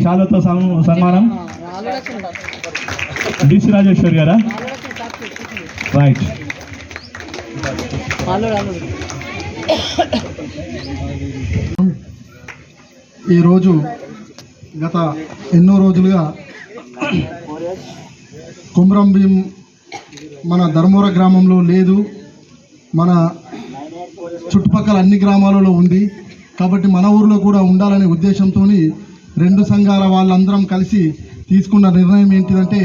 శాలతో సన్మానం డిసి రాజేశ్వర్ గారా? రైట్. ఈరోజు గత ఎన్నో రోజులుగా కొమరం భీం మన ధర్మవర గ్రామంలో లేదు, మన చుట్టుపక్కల అన్ని గ్రామాలలో ఉంది. కాబట్టి మన ఊరిలో కూడా ఉండాలనే ఉద్దేశంతో రెండు సంఘాల వాళ్ళందరం కలిసి తీసుకున్న నిర్ణయం ఏంటిదంటే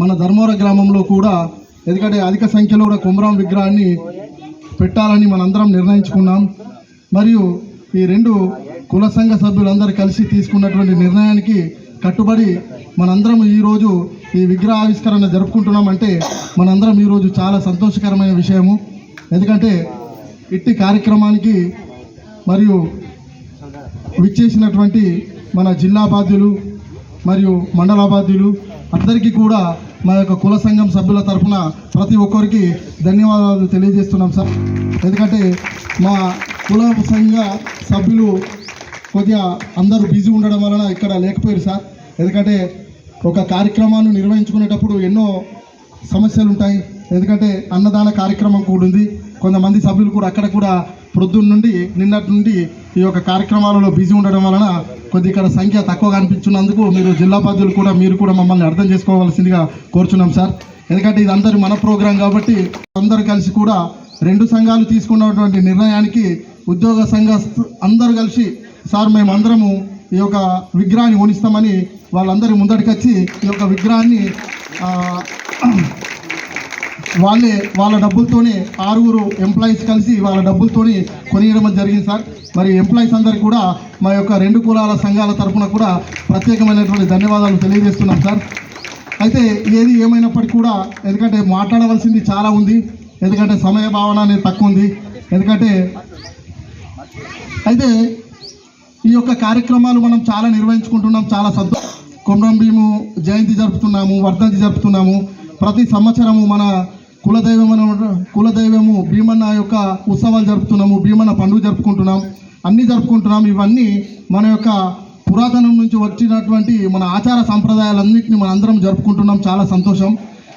మన ధర్మవర గ్రామంలో కూడా, ఎందుకంటే అధిక సంఖ్యలో కూడా కొమరం విగ్రహాన్ని పెట్టాలని మనందరం నిర్ణయించుకున్నాం. మరియు ఈ రెండు కుల సంఘ సభ్యులందరూ కలిసి తీసుకున్నటువంటి నిర్ణయానికి కట్టుబడి మనందరం ఈరోజు ఈ విగ్రహ ఆవిష్కరణ జరుపుకుంటున్నామంటే మనందరం ఈరోజు చాలా సంతోషకరమైన విషయము. ఎందుకంటే ఇట్టి కార్యక్రమానికి మరియు విచ్చేసినటువంటి మన జిల్లా బాధ్యులు మరియు మండల బాధ్యులు అందరికీ కూడా మా యొక్క కుల సంఘం సభ్యుల తరఫున ప్రతి ఒక్కరికి ధన్యవాదాలు తెలియజేస్తున్నాం సార్. ఎందుకంటే మా కుల సంఘ సభ్యులు కొద్దిగా అందరూ బిజీ ఉండడం వలన ఇక్కడ లేకపోయారు సార్. ఎందుకంటే ఒక కార్యక్రమాన్ని నిర్వహించుకునేటప్పుడు ఎన్నో సమస్యలు ఉంటాయి. ఎందుకంటే అన్నదాన కార్యక్రమం కూడా ఉంది. కొంతమంది సభ్యులు కూడా అక్కడ కూడా ప్రొద్దున నుండి నిన్నటి నుండి ఈ యొక్క కార్యక్రమాలలో బిజీ ఉండడం వలన కొద్దిగా ఇక్కడ సంఖ్య తక్కువగా అనిపించినందుకు మీరు జిల్లా బాధ్యులు కూడా మీరు కూడా మమ్మల్ని అర్థం చేసుకోవాల్సిందిగా కోరుచున్నాం సార్. ఎందుకంటే ఇది అందరి మన ప్రోగ్రాం కాబట్టి అందరూ కలిసి కూడా రెండు సంఘాలు తీసుకున్నటువంటి నిర్ణయానికి ఉద్యోగ సంఘ అందరూ కలిసి సార్ మేమందరము ఈ యొక్క విగ్రహాన్ని కొనిస్తామని వాళ్ళందరి ముందటికి వచ్చి ఈ యొక్క విగ్రహాన్ని వాళ్ళ డబ్బులతోనే 6 ఎంప్లాయీస్ కలిసి వాళ్ళ డబ్బులతోనే కొనియడం జరిగింది సార్. మరి ఎంప్లాయీస్ అందరికీ కూడా మా యొక్క రెండు కులాల సంఘాల తరఫున కూడా ప్రత్యేకమైనటువంటి ధన్యవాదాలు తెలియజేస్తున్నాం సార్. అయితే ఏది ఏమైనప్పటికీ కూడా ఎందుకంటే మాట్లాడవలసింది చాలా ఉంది, ఎందుకంటే సమయ భావన అనేది తక్కువ ఉంది. ఎందుకంటే అయితే ఈ యొక్క కార్యక్రమాలు మనం చాలా నిర్వహించుకుంటున్నాం, చాలా సంతోషం. కొమరం భీము జయంతి జరుపుతున్నాము, వర్ధంతి జరుపుతున్నాము. ప్రతి సంవత్సరము మన కులదైవము భీమన్న యొక్క ఉత్సవాలు జరుపుతున్నాము, భీమన్న పండుగ జరుపుకుంటున్నాం, అన్నీ జరుపుకుంటున్నాం. ఇవన్నీ మన యొక్క పురాతనం నుంచి వచ్చినటువంటి మన ఆచార సంప్రదాయాలన్నింటినీ మన అందరం జరుపుకుంటున్నాం, చాలా సంతోషం.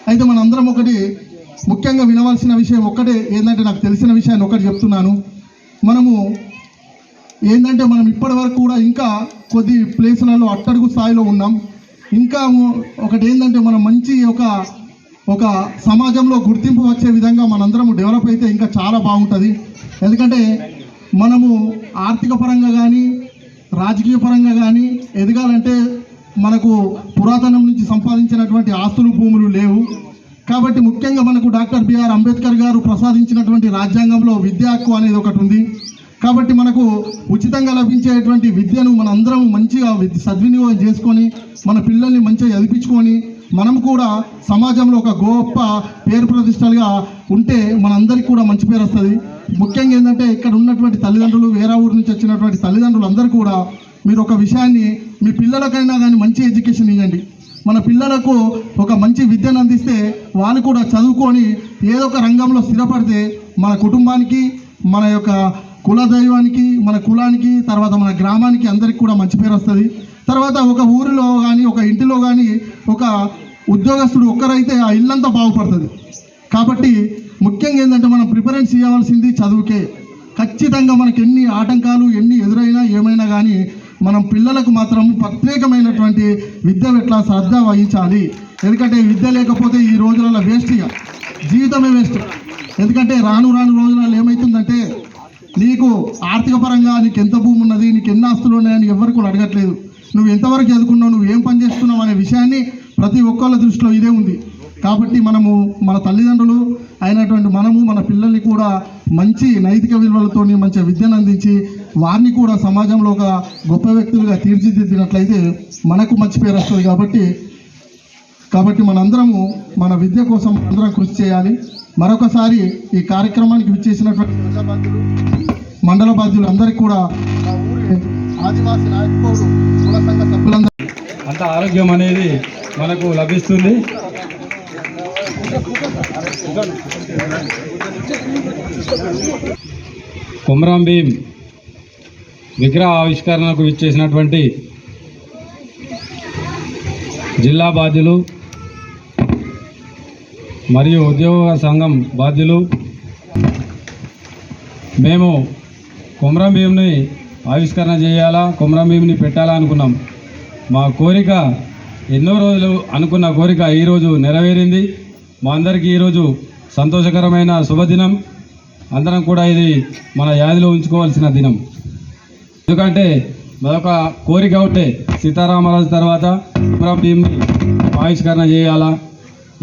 అయితే మన అందరం ఒకటి ముఖ్యంగా వినవలసిన విషయం ఒక్కటే ఏంటంటే, నాకు తెలిసిన విషయాన్ని ఒకటి చెప్తున్నాను. మనము ఏంటంటే మనం ఇప్పటి వరకు కూడా ఇంకా కొద్ది ప్లేసులలో అట్టడుగు స్థాయిలో ఉన్నాం. ఇంకా ఒకటి ఏంటంటే మనం మంచి ఒక సమాజంలో గుర్తింపు వచ్చే విధంగా మనందరం డెవలప్ అయితే ఇంకా చాలా బాగుంటుంది. ఎందుకంటే మనము ఆర్థిక పరంగా కానీ రాజకీయ పరంగా కానీ ఎదగాలంటే మనకు పురాతనం నుంచి సంపాదించినటువంటి ఆస్తులు భూములు లేవు. కాబట్టి ముఖ్యంగా మనకు డాక్టర్ బిఆర్ అంబేద్కర్ గారు ప్రసాదించినటువంటి రాజ్యాంగంలో విద్యా హక్కు అనేది ఒకటి ఉంది. కాబట్టి మనకు ఉచితంగా లభించేటువంటి విద్యను మన అందరం మంచిగా సద్వినియోగం చేసుకొని మన పిల్లల్ని మంచిగా చదివించుకొని మనం కూడా సమాజంలో ఒక గొప్ప పేరు ప్రతిష్టలుగా ఉంటే మనందరికీ కూడా మంచి పేరు వస్తుంది. ముఖ్యంగా ఏంటంటే ఇక్కడ ఉన్నటువంటి తల్లిదండ్రులు, వేరే ఊరి నుంచి వచ్చినటువంటి తల్లిదండ్రులు అందరూ కూడా మీరు ఒక విషయాన్ని మీ పిల్లలకైనా కానీ మంచి ఎడ్యుకేషన్ ఇవ్వండి. మన పిల్లలకు ఒక మంచి విద్యను అందిస్తే వాళ్ళు కూడా చదువుకొని ఏదో ఒక రంగంలో స్థిరపడితే మన కుటుంబానికి, మన యొక్క కులదైవానికి, మన కులానికి, తర్వాత మన గ్రామానికి అందరికి కూడా మంచి పేరు వస్తుంది. తర్వాత ఒక ఊరిలో కానీ ఒక ఇంటిలో కానీ ఒక ఉద్యోగస్తుడు ఒక్కరైతే ఆ ఇల్లంతా బాగుపడుతుంది. కాబట్టి ముఖ్యంగా ఏంటంటే మనం ప్రిఫరెన్స్ ఇవ్వాల్సింది చదువుకే. ఖచ్చితంగా మనకి ఎన్ని ఆటంకాలు ఎన్ని ఎదురైనా ఏమైనా కానీ మనం పిల్లలకు మాత్రం ప్రత్యేకమైనటువంటి విద్య ఎట్లా శ్రద్ధ వహించాలి. ఎందుకంటే విద్య లేకపోతే ఈ రోజులలో వేస్ట్గా జీవితమే వేస్ట్. ఎందుకంటే రాను రోజులలో ఏమవుతుందంటే నీకు ఆర్థిక పరంగా నీకు ఎంత భూమి ఉన్నది, నీకు ఎన్ని ఆస్తులు ఉన్నాయని ఎవరు కూడా అడగట్లేదు. నువ్వు ఎంతవరకు చదువుకున్నావు, నువ్వు ఏం పని చేస్తున్నావు అనే విషయాన్ని ప్రతి ఒక్కళ్ళ దృష్టిలో ఇదే ఉంది. కాబట్టి మనము మన తల్లిదండ్రులు అయినటువంటి మనము మన పిల్లల్ని కూడా మంచి నైతిక విలువలతోని మంచి విద్యను అందించి వారిని కూడా సమాజంలో ఒక గొప్ప వ్యక్తులుగా తీర్చిదిద్దినట్లయితే మనకు మంచి పేరు వస్తుంది. కాబట్టి మనందరము మన విద్య కోసం అందరం కృషి చేయాలి. మరొకసారి ఈ కార్యక్రమానికి విచ్చేసినటువంటి మండల బాధ్యులు అందరికీ కూడా ఆదివాసీ నాయకులు కుల సంఘ సభ్యులందరూ అంత ఆరోగ్యం అనేది మనకు లభిస్తుంది. కొమరం భీం విగ్రహ ఆవిష్కరణకు విచ్చేసినటువంటి జిల్లా బాధ్యులు మరియు ఉద్యోగ సంఘం బాధ్యులు మేము కొమరం భీంని ఆవిష్కరణ చేయాలా, కొమరం భీంని పెట్టాలా అనుకున్నాం. మా కోరిక ఎన్నో రోజులు అనుకున్న కోరిక ఈరోజు నెరవేరింది. మా అందరికీ ఈరోజు సంతోషకరమైన శుభదినం. అందరం కూడా ఇది మన యాదిలో ఉంచుకోవాల్సిన దినం. ఎందుకంటే మరొక కోరిక ఉంటే సీతారామరాజు తర్వాత కొమరం భీంని ఆవిష్కరణ చేయాలా,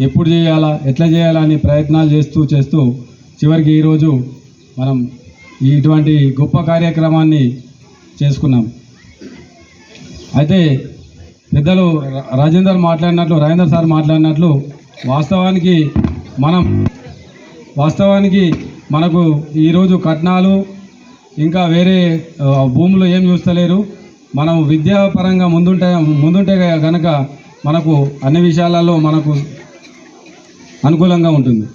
ఎప్పుడు చేయాలా, ఎట్లా చేయాలా అని ప్రయత్నాలు చేస్తూ చివరికి ఈరోజు మనం ఇటువంటి గొప్ప కార్యక్రమాన్ని చేసుకున్నాం. అయితే పెద్దలు రాజేందర్ సార్ మాట్లాడినట్లు వాస్తవానికి మనకు ఈరోజు కట్నాలు ఇంకా వేరే భూములు ఏం చూస్తలేరు. మనం విద్యాపరంగా ముందుంటే కనుక మనకు అన్ని విషయాలలో మనకు అనుకూలంగా ఉంటుంది.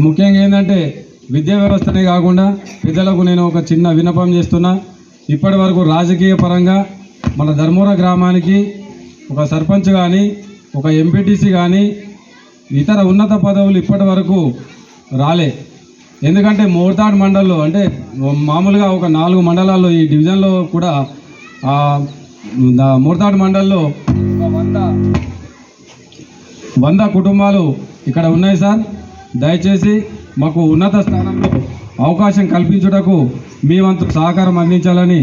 ముఖ్యంగా ఏంటంటే విద్యా వ్యవస్థనే కాకుండా పెద్దలకు నేను ఒక చిన్న విన్నపం చేస్తున్నా. ఇప్పటి వరకు రాజకీయ పరంగా మన ధర్మవరం గ్రామానికి ఒక సర్పంచ్ కానీ, ఒక ఎంపీటీసీ కానీ, ఇతర ఉన్నత పదవులు ఇప్పటి వరకు రాలే. ఎందుకంటే మోర్తాడ్ మండల్లో అంటే మామూలుగా ఒక 4 మండలాల్లో ఈ డివిజన్లో కూడా మోర్తాడ్ మండల్లో 100 కుటుంబాలు ఇక్కడ ఉన్నాయి సార్. దయచేసి మాకు ఉన్నత స్థానంలో అవకాశం కల్పించుటకు మీ వంతు సహకారం అందించాలని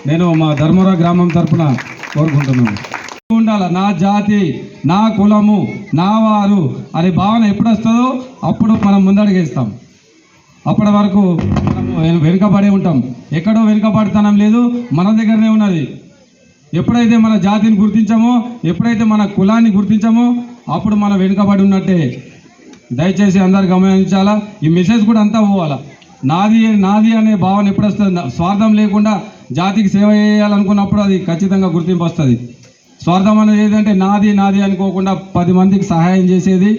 నేను మా ధర్మవరం గ్రామం తరఫున కోరుకుంటున్నాను. ఉండాల నా జాతి, నా కులము, నా వారు అనే భావన ఎప్పుడు వస్తుందో అప్పుడు మనం ముందడుగేస్తాం. అప్పటి వరకు మనము వెనుకబడి ఉంటాం. ఎక్కడో వెనుకబడితనం లేదు, మన దగ్గరనే ఉన్నది. ఎప్పుడైతే మన జాతిని గుర్తించామో, ఎప్పుడైతే మన కులాన్ని గుర్తించామో అప్పుడు మనం వెనుకబడి ఉన్నట్టే. దయచేసి అందరు గమనించాలా. ఈ మెసేజ్ కూడా అంతా పోవాలా. నాది అనే భావన ఎప్పుడు వస్తుంది, స్వార్థం లేకుండా జాతికి సేవ చేయాలనుకున్నప్పుడు అది ఖచ్చితంగా గుర్తింపు వస్తుంది. స్వార్థం అనేది ఏంటంటే నాది అనుకోకుండా 10 మందికి సహాయం చేసేది,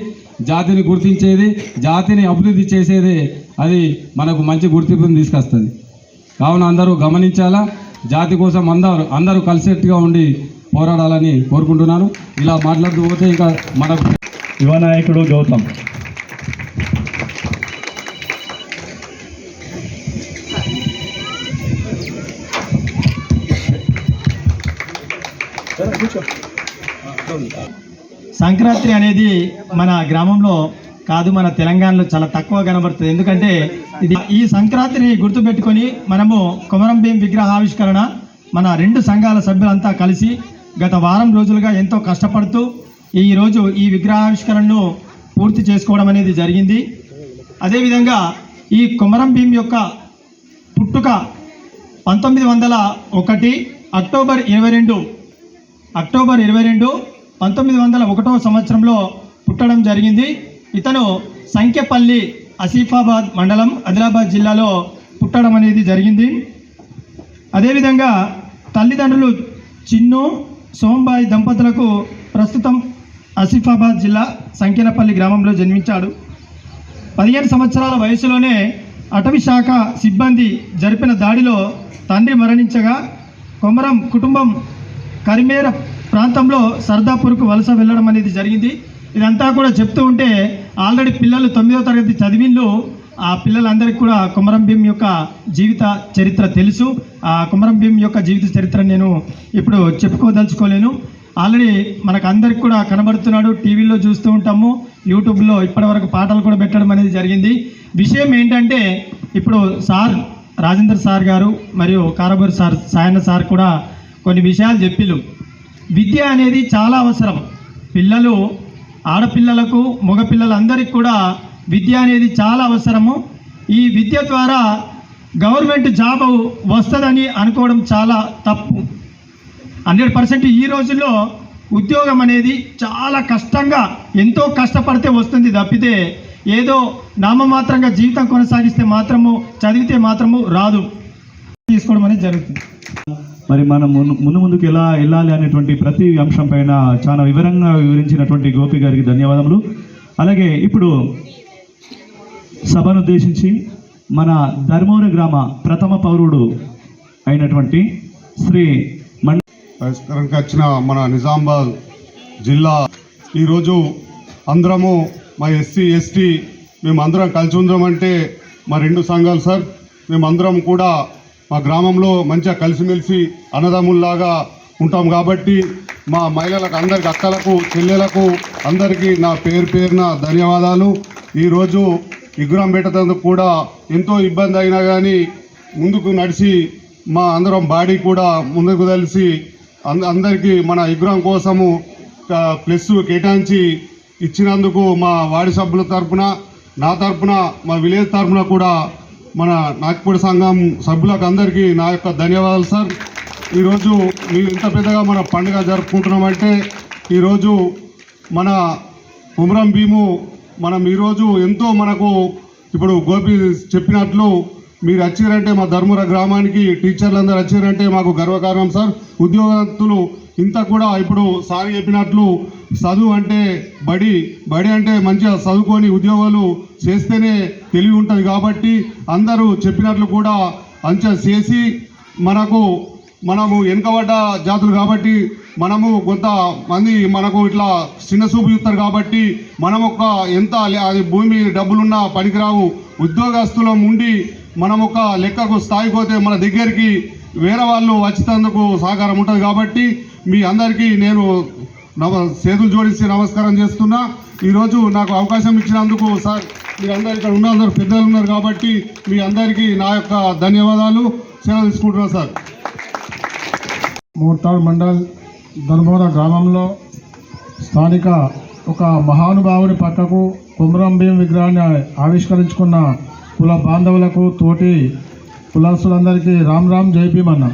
జాతిని గుర్తించేది, జాతిని అభివృద్ధి చేసేది, అది మనకు మంచి గుర్తింపుని తీసుకొస్తుంది. కావున అందరూ గమనించాలా. జాతి కోసం అందరూ కలిసికట్టుగా ఉండి పోరాడాలని కోరుకుంటున్నాను. ఇలా మాట్లాడుతూ పోతే ఇంకా మనకు యువ నాయకుడు గౌతమ్. సంక్రాంతి అనేది మన గ్రామంలో కాదు, మన తెలంగాణలో చాలా తక్కువ కనబడుతుంది. ఎందుకంటే ఈ సంక్రాంతిని గుర్తుపెట్టుకొని మనము కొమరం భీం విగ్రహావిష్కరణ మన 2 సంఘాల సభ్యులంతా కలిసి గత వారం రోజులుగా ఎంతో కష్టపడుతూ ఈరోజు ఈ విగ్రహావిష్కరణను పూర్తి చేసుకోవడం అనేది జరిగింది. అదేవిధంగా ఈ కొమరం భీం యొక్క పుట్టుక 1901 అక్టోబర్ 22 1901వ సంవత్సరంలో పుట్టడం జరిగింది. ఇతను సంఖ్యపల్లి ఆసిఫాబాద్ మండలం ఆదిలాబాద్ జిల్లాలో పుట్టడం అనేది జరిగింది. అదేవిధంగా తల్లిదండ్రులు చిన్ను సోంబాయి దంపతులకు ప్రస్తుతం ఆసిఫాబాద్ జిల్లా సంఖ్యనపల్లి గ్రామంలో జన్మించాడు. 15 సంవత్సరాల వయసులోనే అటవీ శాఖ సిబ్బంది జరిపిన దాడిలో తండ్రి మరణించగా కొమరం కుటుంబం కరిమేర ప్రాంతంలో సర్దాపూర్కు వలస వెళ్ళడం అనేది జరిగింది. ఇదంతా కూడా చెప్తూ ఉంటే ఆల్రెడీ పిల్లలు 9వ తరగతి చదివిండ్లు. ఆ పిల్లలందరికీ కూడా కొమరం భీం యొక్క జీవిత చరిత్ర తెలుసు. ఆ కొమరం భీం యొక్క జీవిత చరిత్ర నేను ఇప్పుడు చెప్పుకోదలుచుకోలేను. ఆల్రెడీ మనకు అందరికి కూడా కనబడుతున్నాడు, టీవీలో చూస్తూ ఉంటాము, యూట్యూబ్లో ఇప్పటివరకు పాటలు కూడా పెట్టడం అనేది జరిగింది. విషయం ఏంటంటే ఇప్పుడు రాజేందర్ సార్ గారు మరియు కారబూరి సాయన్న సార్ కూడా కొన్ని విషయాలు చెప్పిళ్ళు. విద్య అనేది చాలా అవసరం. ఆడపిల్లలకు మగపిల్లలందరికీ కూడా విద్య అనేది చాలా అవసరము. ఈ విద్య ద్వారా గవర్నమెంట్ జాబ్ వస్తుందని అనుకోవడం చాలా తప్పు. 100% ఈ రోజుల్లో ఉద్యోగం అనేది చాలా కష్టంగా ఎంతో కష్టపడితే వస్తుంది తప్పితే ఏదో నామమాత్రంగా జీవితం కొనసాగిస్తే మాత్రము చదివితే మాత్రము రాదు. తీసుకోవడం అనేది జరుగుతుంది. మరి మనం ముందుకు ఎలా వెళ్ళాలి అనేటువంటి ప్రతి అంశం పైన చాలా వివరంగా వివరించినటువంటి గోపి గారికి ధన్యవాదములు. అలాగే ఇప్పుడు సభను ఉద్దేశించి మన ధర్మవరం గ్రామ ప్రథమ పౌరుడు అయినటువంటి శ్రీ పరిష్కరణకు వచ్చిన మన నిజామాబాద్ జిల్లా ఈరోజు అందరము మా ఎస్సీ ఎస్టీ మేము అందరం కలిసి ఉందామంటే మా 2 సంఘాలు సార్ మేమందరం కూడా మా గ్రామంలో మంచిగా కలిసిమెలిసి అన్నదమ్ముల్లాగా ఉంటాం కాబట్టి మా మహిళలకు అందరికి అక్కలకు చెల్లెలకు అందరికీ నా పేరున ధన్యవాదాలు. ఈరోజు విగ్రహం పెట్టేందుకు కూడా ఎంతో ఇబ్బంది అయినా కానీ ముందుకు నడిచి మా అందరం బాడీ కూడా ముందుకు తెలిసి అందరికీ మన విగ్రహం కోసము ప్లస్ కేటాయించి ఇచ్చినందుకు మా వార్డు సభ్యుల తరఫున నా తరఫున మా విలేజ్ తరఫున కూడా మన నాగపూడి సంఘం సభ్యులకు అందరికీ నా యొక్క ధన్యవాదాలు సార్. ఈరోజు మీరు ఇంత పెద్దగా మన పండుగ జరుపుకుంటున్నామంటే ఈరోజు మన కుమరం భీము మనం ఈరోజు ఎంతో మనకు ఇప్పుడు గోపి చెప్పినట్లు మీరు వచ్చారంటే మా ధర్మవరం గ్రామానికి టీచర్లు అందరూ వచ్చారంటే మాకు గర్వకారణం సార్. ఉద్యోగస్తులు ఇంత కూడా ఇప్పుడు సార్ చెప్పినట్లు చదువు అంటే బడి అంటే మంచిగా చదువుకొని ఉద్యోగాలు చేస్తేనే తెలివి ఉంటుంది కాబట్టి అందరూ చెప్పినట్లు కూడా అంచె చేసి మనము వెనుకబడ్డ జాతులు కాబట్టి మనము కొంతమంది మనకు ఇట్లా చిన్న చూపు చూస్తారు కాబట్టి మనం ఎంత అది భూమి డబ్బులున్నా పనికిరావు ఉద్యోగస్తులం ఉండి మనం ఒక లెక్కకు స్థాయికి పోతే మన దగ్గరికి వేరే వాళ్ళు వచ్చేందుకు సహకారం ఉంటుంది కాబట్టి మీ అందరికీ నేను చేతులు జోడించి నమస్కారం చేస్తున్నా. ఈరోజు నాకు అవకాశం ఇచ్చినందుకు సార్ మీరందరూ ఇక్కడ ఉన్న అందరు పెద్దలు ఉన్నారు కాబట్టి మీ అందరికీ నా యొక్క ధన్యవాదాలు సేవ తీసుకుంటున్నాను సార్. మోర్తాడ్ మండల్ ధర్మవరం గ్రామంలో స్థానిక ఒక మహానుభావుని పక్కకు కుమరం భీం విగ్రహాన్ని ఆవిష్కరించుకున్న కుల బాంధవులకు తోటి కులస్తులందరికీ రామ్ జై భీమ్ అన్న.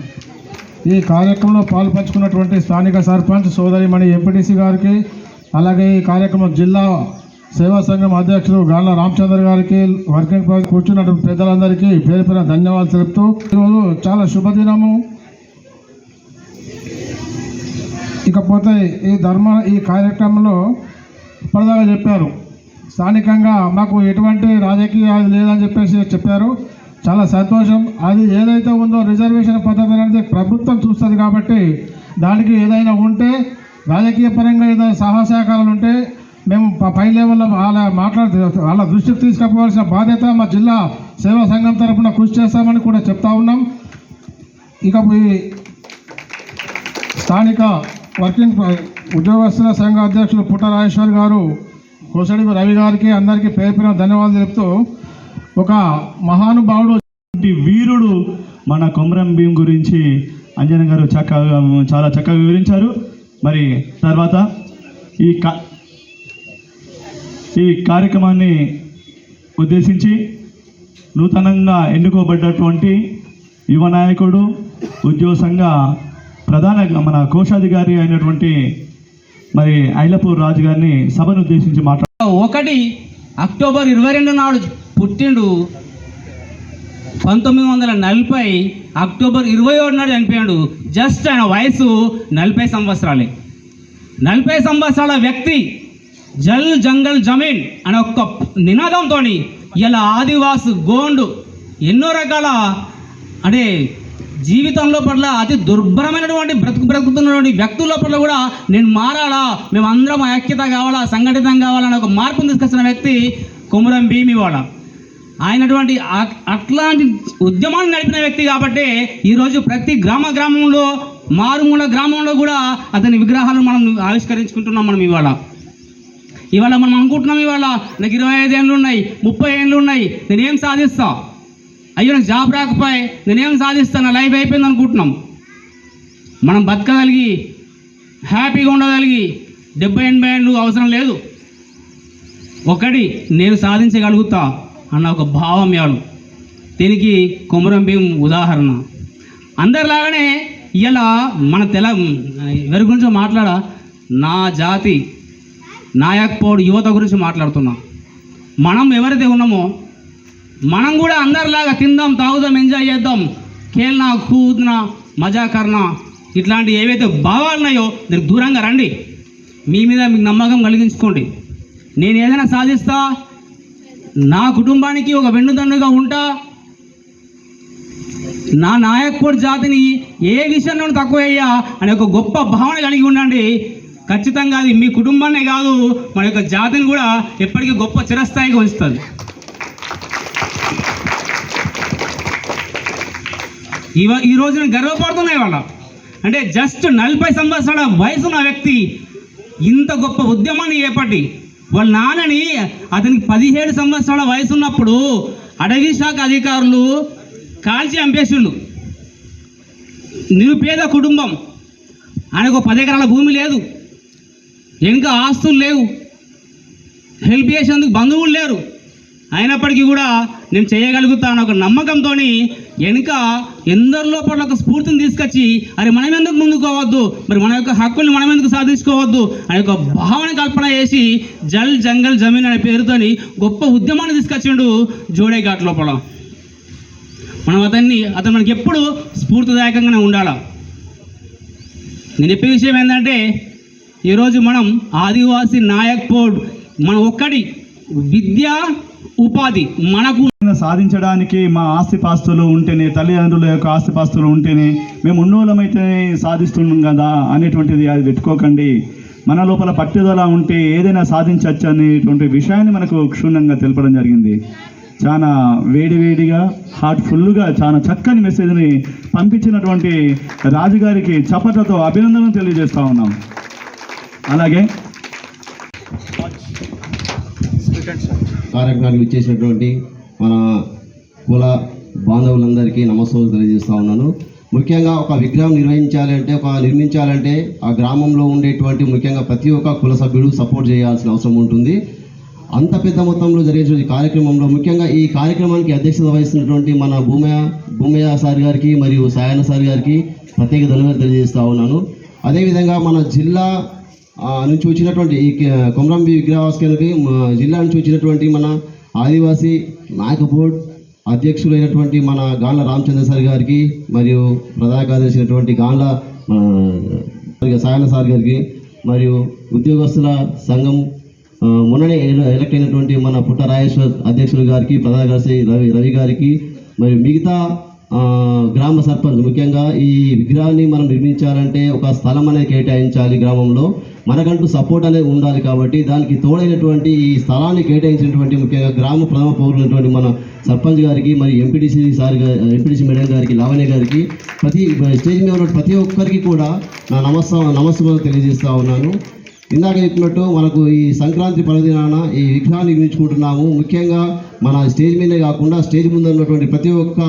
ఈ కార్యక్రమంలో పాల్పంచుకున్నటువంటి స్థానిక సర్పంచ్ సోదరిమణి ఎంపీటీసీ గారికి, అలాగే ఈ కార్యక్రమం జిల్లా సేవా సంఘం అధ్యక్షులు గాళ్ళ రామచంద్ర గారికి, వర్కింగ్ ప్రెసిడెంట్ కూర్చున్నటువంటి పెద్దలందరికీ పేరు ధన్యవాదాలు తెలుపుతూ ఈరోజు చాలా శుభదినము. ఇకపోతే ఈ కార్యక్రమంలో ఇప్పటిదాకా చెప్పారు, స్థానికంగా మాకు ఎటువంటి రాజకీయాలు లేదని చెప్పారు. చాలా సంతోషం. అది ఏదైతే ఉందో రిజర్వేషన్ పద్ధతి అనేది ప్రభుత్వం చూస్తుంది కాబట్టి దానికి ఏదైనా ఉంటే రాజకీయ పరంగా ఏదైనా సహకారాలు ఉంటే మేము పై లెవెల్లో వాళ్ళ దృష్టికి తీసుకుపోవాల్సిన బాధ్యత మా జిల్లా సేవా సంఘం తరఫున కృషి చేస్తామని కూడా చెప్తా ఉన్నాం. ఇక ఈ స్థానిక వర్కింగ్ ఉద్యోగస్తుల సంఘ అధ్యక్షులు పుట్టరాజేశ్వర్ గారు, కోసడి రవి గారికి అందరికీ పేరు ధన్యవాదాలు చెప్తూ ఒక మహానుభావుడు వీరుడు మన కొమరం భీం గురించి అంజన గారు చాలా చక్కగా వివరించారు. మరి తర్వాత ఈ కార్యక్రమాన్ని ఉద్దేశించి నూతనంగా ఎన్నుకోబడ్డటువంటి యువ నాయకుడు ఉద్యోగ సంఘ ప్రధాన మన కోశాధికారి అయినటువంటి మరి ఐలపూర్ రాజు గారిని సభను ఉద్దేశించి ఒకటి అక్టోబర్ 22 నాడు పుట్టిండు. 1940 అక్టోబర్ 27 నాడు చనిపోయాడు. జస్ట్ ఆయన వయసు 40 సంవత్సరాలే. 40 సంవత్సరాల వ్యక్తి జల్ జంగల్ జమీన్ అనే ఒక్క నినాదంతో ఇలా ఆదివాసి గోండు ఎన్నో రకాల అంటే జీవితంలో పట్ల అతి దుర్భరమైనటువంటి బ్రతుకుతున్నటువంటి వ్యక్తుల పట్ల కూడా నేను మారాలా, మేము అందరం ఐక్యత కావాలా, సంఘటితం కావాలని ఒక మార్పును తీసుకొచ్చిన వ్యక్తి కొమరం భీం. ఇవాళ ఆయనటువంటి అట్లాంటి ఉద్యమాన్ని నడిపిన వ్యక్తి కాబట్టి ఈరోజు ప్రతి గ్రామంలో మారుమూల గ్రామంలో కూడా అతని విగ్రహాలను మనం ఆవిష్కరించుకుంటున్నాం. మనం ఇవాళ మనం అనుకుంటున్నాం, ఇవాళ నాకు 25 ఏళ్ళు ఉన్నాయి, 30 ఏళ్ళు ఉన్నాయి, నేనేం సాధిస్తా, అయ్యో నాకు జాబ్ రాకపోయి నేనేం సాధిస్తాను, లైఫ్ అయిపోయింది అనుకుంటున్నాం. మనం బతకగలిగి హ్యాపీగా ఉండగలిగి 70-80 ఏళ్ళు అవసరం లేదు. ఒకటి నేను సాధించగలుగుతా అన్న ఒక భావం యాడు. దీనికి కొమరం భీం ఉదాహరణ. అందరిలాగానే ఇలా మన ఎవరి గురించి నా జాతి నాయక్పోడు యువత గురించి మాట్లాడుతున్నా. మనం ఎవరైతే ఉన్నామో మనం కూడా అందరిలాగా తిందాం, తాగుదాం, ఎంజాయ్ చేద్దాం, ఖేల్నా కూద్నా మజా కర్నా ఇట్లాంటి ఏవైతే భావాలు ఉన్నాయో దానికి దూరంగా రండి. మీ మీద మీకు నమ్మకం కలిగించుకోండి. నేను ఏదైనా సాధిస్తా, నా కుటుంబానికి ఒక వెన్నుదన్నుగా ఉంటా, నా నాయకుడి జాతిని ఏ విషయంలోనూ తక్కువ అయ్యా అనే ఒక గొప్ప భావన కలిగి ఉండండి. ఖచ్చితంగా అది మీ కుటుంబాన్నే కాదు మన యొక్క జాతిని కూడా ఎప్పటికీ గొప్ప చిరస్థాయిగా ఉంచుతుంది. ఈ రోజు నేను గర్వపడుతున్నాయి వాళ్ళ అంటే జస్ట్ 40 సంవత్సరాల వయసు ఉన్న వ్యక్తి ఇంత గొప్ప ఉద్యమాన్ని చేపట్టి వాళ్ళ నాన్నని అతనికి 17 సంవత్సరాల వయసు ఉన్నప్పుడు అటవీ శాఖ అధికారులు కాల్చి చంపేసిండు. నిరుపేద కుటుంబం, ఆయనకు 10 ఎకరాల భూమి లేదు, వెనుక ఆస్తులు లేవు, హెల్ప్ చేసేందుకు బంధువులు లేరు. అయినప్పటికీ కూడా నేను చేయగలుగుతాను ఒక నమ్మకంతో వెనుక ఎందరి లోపల ఒక స్ఫూర్తిని తీసుకొచ్చి అరే మనం ఎందుకు ముందుకోవద్దు, మరి మన యొక్క హక్కుల్ని మనం ఎందుకు సాధించుకోవద్దు అనే ఒక భావన కల్పన చేసి జల్ జంగల్ జమీన్ అనే పేరుతోని గొప్ప ఉద్యమాన్ని తీసుకొచ్చిండు జోడే ఘాట్ లోపల. మనం అతను మనకి ఎప్పుడు స్ఫూర్తిదాయకంగానే ఉండాలి. నేను చెప్పే విషయం ఏంటంటే ఈరోజు మనం ఆదివాసీ నాయక్ పోర్డ్ మన ఒక్కటి విద్య ఉపాధి మనకు సాధించడానికి మా ఆస్తిపాస్తులు ఉంటేనే, తల్లిదండ్రుల యొక్క ఆస్తిపాస్తులు ఉంటేనే మేము ఉన్నోళ్ళమైతేనే సాధిస్తున్నాం కదా అనేటువంటిది అది పెట్టుకోకండి. మన లోపల పట్టుదల ఉంటే ఏదైనా సాధించవచ్చు అనేటువంటి విషయాన్ని మనకు క్షుణ్ణంగా తెలపడం జరిగింది. చాలా వేడివేడిగా హార్ట్ఫుల్గా చాలా చక్కని మెసేజ్ని పంపించినటువంటి రాజుగారికి చప్పట్లతో అభినందనలు తెలియజేస్తూ ఉన్నాం. అలాగే కార్యక్రమానికి ఇచ్చేసినటువంటి మన కుల బాంధవులందరికీ నమస్కారం తెలియజేస్తూ ఉన్నాను. ముఖ్యంగా ఒక విగ్రహం నిర్మించాలంటే ఆ గ్రామంలో ఉండేటువంటి ముఖ్యంగా ప్రతి ఒక్క కుల సభ్యుడు సపోర్ట్ చేయాల్సిన అవసరం ఉంటుంది. అంత పెద్ద మొత్తంలో జరిగేటువంటి కార్యక్రమంలో ముఖ్యంగా ఈ కార్యక్రమానికి అధ్యక్షత వహిస్తున్నటువంటి మన భూమయ్య సార్ గారికి మరియు సాయన సార్ గారికి ప్రత్యేక ధన్యవాదాలు తెలియజేస్తూ ఉన్నాను. అదేవిధంగా మన జిల్లా నుంచి వచ్చినటువంటి ఈ కొమరంభీ విగ్రహావిష్కరణకి జిల్లా నుంచి వచ్చినటువంటి మన ఆదివాసీ నాయక బోర్డ్ అధ్యక్షులైనటువంటి మన గాండ్ల రామచంద్ర సార్ గారికి మరియు ప్రధాన కార్యదర్శి అయినటువంటి గాండ్ల సాయన సార్ గారికి మరియు ఉద్యోగస్తుల సంఘం మొన్ననే ఎలక్ట్ అయినటువంటి మన పుట్ట రాజేశ్వర్ అధ్యక్షులు గారికి, ప్రధాన కార్యదర్శి రవి గారికి మరియు మిగతా గ్రామ సర్పంచ్ ముఖ్యంగా ఈ విగ్రహాన్ని మనం నిర్మించాలంటే ఒక స్థలం అనేది కేటాయించాలి. గ్రామంలో మనకంటూ సపోర్ట్ అనేది ఉండాలి. కాబట్టి దానికి తోడైనటువంటి ఈ స్థలాన్ని కేటాయించినటువంటి ముఖ్యంగా గ్రామ ప్రథమ పౌరులైనటువంటి మన సర్పంచ్ గారికి మరియు ఎంపీటీసీ మేడం గారికి, లావణ్య గారికి, స్టేజ్ మీద ఉన్న ప్రతి ఒక్కరికి కూడా నా నమస్కారం తెలియజేస్తూ ఉన్నాను. ఇందాక చెప్పినట్టు మనకు ఈ సంక్రాంతి పర్వదినాన ఈ విగ్రహాన్ని నిర్మించుకుంటున్నాము. ముఖ్యంగా మన స్టేజ్ మీదే కాకుండా స్టేజ్ ముందు ఉన్నటువంటి ప్రతి ఒక్క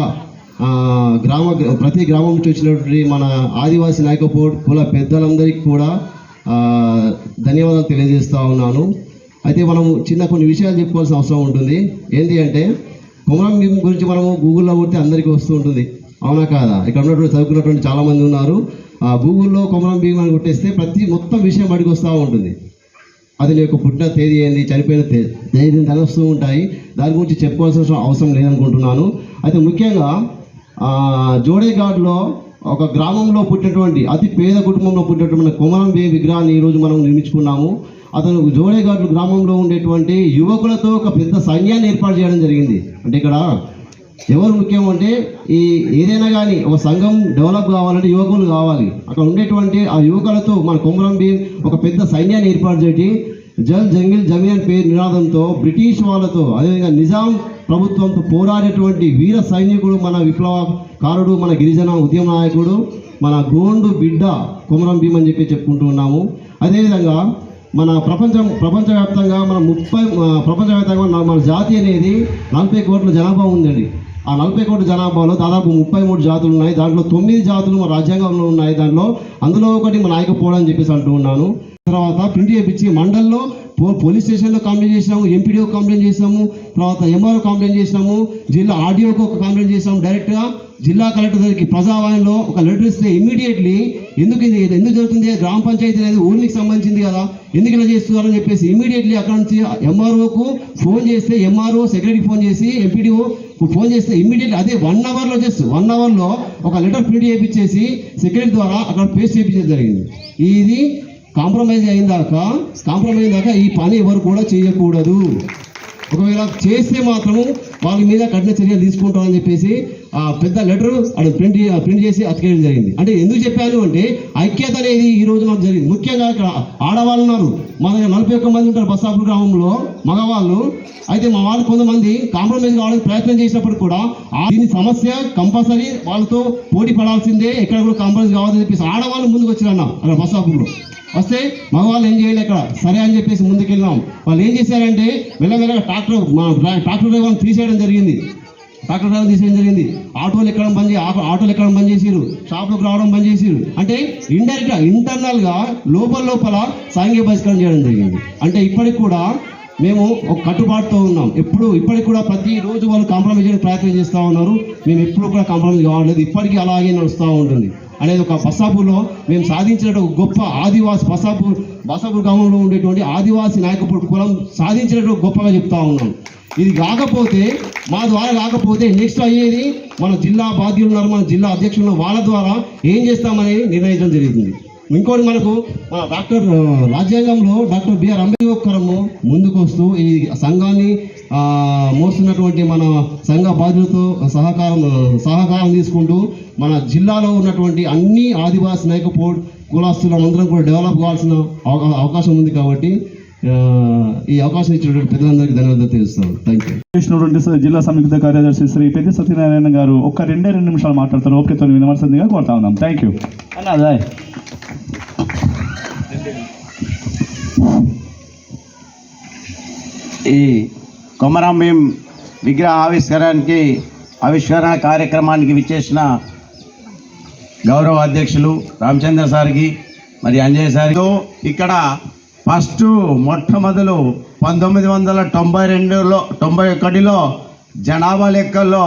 ప్రతి గ్రామం నుంచి వచ్చినటువంటి మన ఆదివాసీ నాయక బోర్డ్ కుల పెద్దలందరికీ కూడా ధన్యవాదాలు తెలియజేస్తూ ఉన్నాను. అయితే మనము కొన్ని విషయాలు చెప్పుకోవాల్సిన అవసరం ఉంటుంది. ఏంటి అంటే కొమరం భీం గురించి మనము గూగుల్లో కొడితే అందరికీ వస్తూ ఉంటుంది, అవునా కాదా? ఇక్కడ ఉన్నటువంటి చదువుకున్నటువంటి చాలామంది ఉన్నారు. గూగుల్లో కొమరం భీం అని కొట్టేస్తే మొత్తం విషయం బడికి వస్తూ ఉంటుంది. అది నీ యొక్క పుట్టిన తేదీ ఏంది, చనిపోయిన తేదీ తెలుస్తూ ఉంటాయి. దాని గురించి చెప్పుకోవాల్సిన అవసరం లేదనుకుంటున్నాను. అయితే ముఖ్యంగా జోడేఘాట్లో ఒక గ్రామంలో పుట్టినటువంటి అతి పేద కుటుంబంలో పుట్టినటువంటి కొమరం భీం విగ్రహాన్ని ఈరోజు మనం నిర్మించుకున్నాము. అతను జోడేఘాట్లు గ్రామంలో ఉండేటువంటి యువకులతో ఒక పెద్ద సైన్యాన్ని ఏర్పాటు చేయడం జరిగింది. అంటే ఇక్కడ ఎవరు ముఖ్యం అంటే ఏదైనా కానీ ఒక సంఘం డెవలప్ కావాలంటే యువకులు కావాలి. అక్కడ ఉండేటువంటి ఆ యువకులతో మన కొమరం భీం ఒక పెద్ద సైన్యాన్ని ఏర్పాటు చేసి జల్ జంగిల్ జమీన్ పేరు నినాదంతో బ్రిటిష్ వాళ్ళతో అదేవిధంగా నిజాం ప్రభుత్వంతో పోరాడేటువంటి వీర సైనికుడు, మన విప్లవకారుడు, మన గిరిజన ఉద్యమ నాయకుడు, మన గోండు బిడ్డ కొమరం భీం అని చెప్పుకుంటూ ఉన్నాము. అదేవిధంగా మన ప్రపంచవ్యాప్తంగా ప్రపంచవ్యాప్తంగా మన జాతి అనేది 40 కోట్ల జనాభా ఉందండి. ఆ 40 కోట్ల జనాభాలో దాదాపు 33 జాతులు ఉన్నాయి. దాంట్లో 9 జాతులు మన రాజ్యాంగంలో ఉన్నాయి. అందులో ఒకటి మన నాయక పోవడం అని చెప్పేసి అంటూ ఉన్నాను. తర్వాత ప్రింట్ చేయించి మండల్లో పోలీస్ స్టేషన్లో కంప్లైంట్ చేసినాము, ఎంపీడీఓ కంప్లైంట్ చేసినాము, తర్వాత ఎంఆర్ఓ కంప్లైంట్ చేసినాము, జిల్లా ఆర్డీఓకి ఒక కంప్లైంట్ చేసినాము. డైరెక్ట్గా జిల్లా కలెక్టర్ దగ్గరికి ప్రజావాణిలో ఒక లెటర్ ఇస్తే ఇమ్మీడియట్లీ ఎందుకు జరుగుతుంది, గ్రామ పంచాయతీ అనేది ఊరికి సంబంధించింది కదా, ఎందుకు ఇలా చేస్తున్నారని చెప్పేసి ఇమ్మీడియట్లీ అక్కడ నుంచి ఎంఆర్ఓకు ఫోన్ చేస్తే ఎంఆర్ఓ సెక్రటరీకి ఫోన్ చేసి ఎంపీడీఓ ఫోన్ చేస్తే ఇమ్మీడియట్లీ అదే 1 అవర్లో వన్ అవర్లో ఒక లెటర్ ప్రింట్ చేయించేసి సెక్రటరీ ద్వారా అక్కడ పేస్ట్ చేయించడం జరిగింది. ఇది కాంప్రమైజ్ అయిందాక ఈ పని ఎవరు కూడా చేయకూడదు. ఒకవేళ చేస్తే మాత్రము వాళ్ళ మీద కఠిన చర్యలు తీసుకుంటామని చెప్పేసి పెద్ద లెటర్ అక్కడ ప్రింట్ చేసి అతికేయడం జరిగింది. అంటే ఎందుకు చెప్పాను అంటే ఐక్యత అనేది ఈ రోజు నాకు జరిగింది. ముఖ్యంగా ఇక్కడ ఆడవాళ్ళు ఉన్నారు, మా దగ్గర 41 మంది ఉంటారు బస్సాపూర్ గ్రామంలో మగవాళ్ళు. అయితే మా వాళ్ళు కొంతమంది కాంప్రమైజ్ కావడానికి ప్రయత్నం చేసినప్పుడు కూడా దీని సమస్య కంపల్సరీ వాళ్ళతో పోటీ పడాల్సిందే, ఎక్కడ కూడా కాంప్రమైజ్ కావాలని చెప్పేసి ఆడవాళ్ళు ముందుకు వచ్చారన్న అక్కడ బస్సాపూర్లో. వస్తే మగవాళ్ళు ఏం చేయలేదు అక్కడ, సరే అని చెప్పేసి ముందుకెళ్ళాం. వాళ్ళు ఏం చేశారంటే మెల్లమెల్లగా ట్రాక్టర్ డ్రైవర్ని తీసేయడం జరిగింది. ఆటోలు ఎక్కడం బంద్ చేసిరు, షాప్లోకి రావడం బంద్ చేసిరు. అంటే ఇండైరెక్ట్గా ఇంటర్నల్గా లోపల సాంఘిక బహిష్కరణ చేయడం జరిగింది. అంటే ఇప్పటికి కూడా మేము ఒక కట్టుబాటుతో ఉన్నాం. ఇప్పటికి కూడా ప్రతిరోజు వాళ్ళు కాంప్రమైజ్ చేయడానికి ప్రయత్నం చేస్తూ ఉన్నారు. మేము ఎప్పుడు కూడా కాంప్రమైజ్ కావట్లేదు, ఇప్పటికీ అలాగే నడుస్తూ ఉంటుంది అనేది ఒక బస్సాపూర్లో మేము సాధించినట్టు ఒక గొప్ప ఆదివాసి బస్సాపూర్ గ్రామంలో ఉండేటువంటి ఆదివాసి నాయకపుడు కులం సాధించినట్టు గొప్పగా చెప్తా ఉన్నాం. ఇది కాకపోతే మా ద్వారా కాకపోతే నెక్స్ట్ అయ్యేది మన జిల్లా బాధ్యులు ఉన్నారు, మన జిల్లా అధ్యక్షులు వాళ్ళ ద్వారా ఏం చేస్తామని నిర్ణయించడం జరుగుతుంది. ఇంకోటి మనకు రాజ్యాంగంలో డాక్టర్ బిఆర్ అంబేద్కర్ ముందుకు వస్తూ ఈ సంఘాన్ని మోస్తున్నటువంటి మన సంఘ బాధ్యులతో సహకారం తీసుకుంటూ మన జిల్లాలో ఉన్నటువంటి అన్ని ఆదివాసీ నాయక కులాస్తులందరం కూడా డెవలప్ కావాల్సిన అవకాశం ఉంది. కాబట్టి ఈ అవకాశం ఇచ్చినటువంటి పెద్దలందరికీ ధన్యవాదాలు తెలుస్తాను. Thank you. చేసినటువంటి జిల్లా సంయుక్త కార్యదర్శి శ్రీ పెద్ద సత్యనారాయణ గారు ఒక 2 నిమిషాలు మాట్లాడతారు. ఓకేతో వినవలసిందిగా కోరుతా ఉన్నాం. Thank you. ఈ కొమరం భీం విగ్రహ ఆవిష్కరణ కార్యక్రమానికి విచ్చేసిన గౌరవ అధ్యక్షులు రామచంద్ర సార్కి మరి అంజయ్ సార్కి ఇక్కడ మొట్టమొదలు 1991లో జనాభా లెక్కల్లో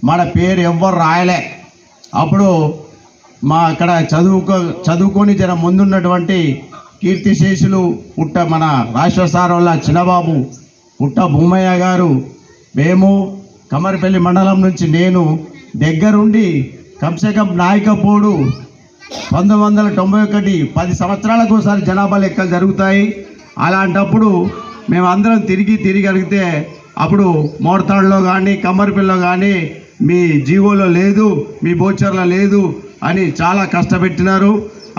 మన పేరు ఎవ్వరు రాయలే. అప్పుడు అక్కడ చదువుకొని జర ముందున్నటువంటి కీర్తిశేషులు మన రాష్ట్ర సార్ వల్ల చిన్నబాబు భూమయ్య గారు, మేము కమర్పల్లి మండలం నుంచి నేను దగ్గరుండి కంసేకం నాయకపోడు 1991 10 సంవత్సరాలకు ఒకసారి జనాభా లెక్కలు జరుగుతాయి. అలాంటప్పుడు మేమందరం తిరిగి అడిగితే అప్పుడు మోర్తాడులో కానీ కమ్మరిపల్లిలో కానీ మీ జీవోలో లేదు, మీ బోచర్లో లేదు అని చాలా కష్టపెట్టినారు.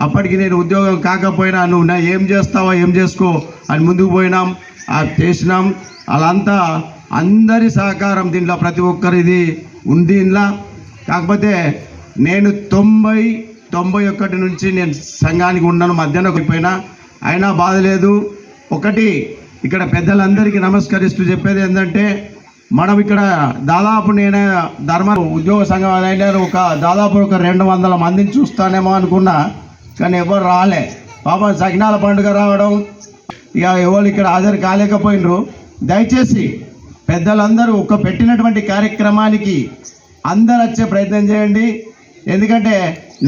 అప్పటికి నేను ఉద్యోగం కాకపోయినా నువ్వు ఏం చేస్తావో ఏం చేసుకో అని ముందుకు పోయినాం, చేసినాం. అలాంతా అందరి సహకారం దీంట్లో ప్రతి ఒక్కరిది ఉంది. ఇంట్లో కాకపోతే నేను 91 నుంచి నేను సంఘానికి ఉన్నాను, మధ్యాహ్నం పోయినా అయినా బాధ లేదు. ఒకటి ఇక్కడ పెద్దలందరికీ నమస్కరిస్తూ చెప్పేది ఏంటంటే మనం ఇక్కడ దాదాపు నేను ధర్మ ఉద్యోగ సంఘం అయినా దాదాపు 200 మందిని చూస్తానేమో అనుకున్నా, కానీ ఎవరు రాలే. పాపం సకినాల పండుగ రావడం ఇక ఎవరు ఇక్కడ హాజరు కాలేకపోయినరు. దయచేసి పెద్దలందరూ పెట్టినటువంటి కార్యక్రమానికి అందరు వచ్చే ప్రయత్నం చేయండి. ఎందుకంటే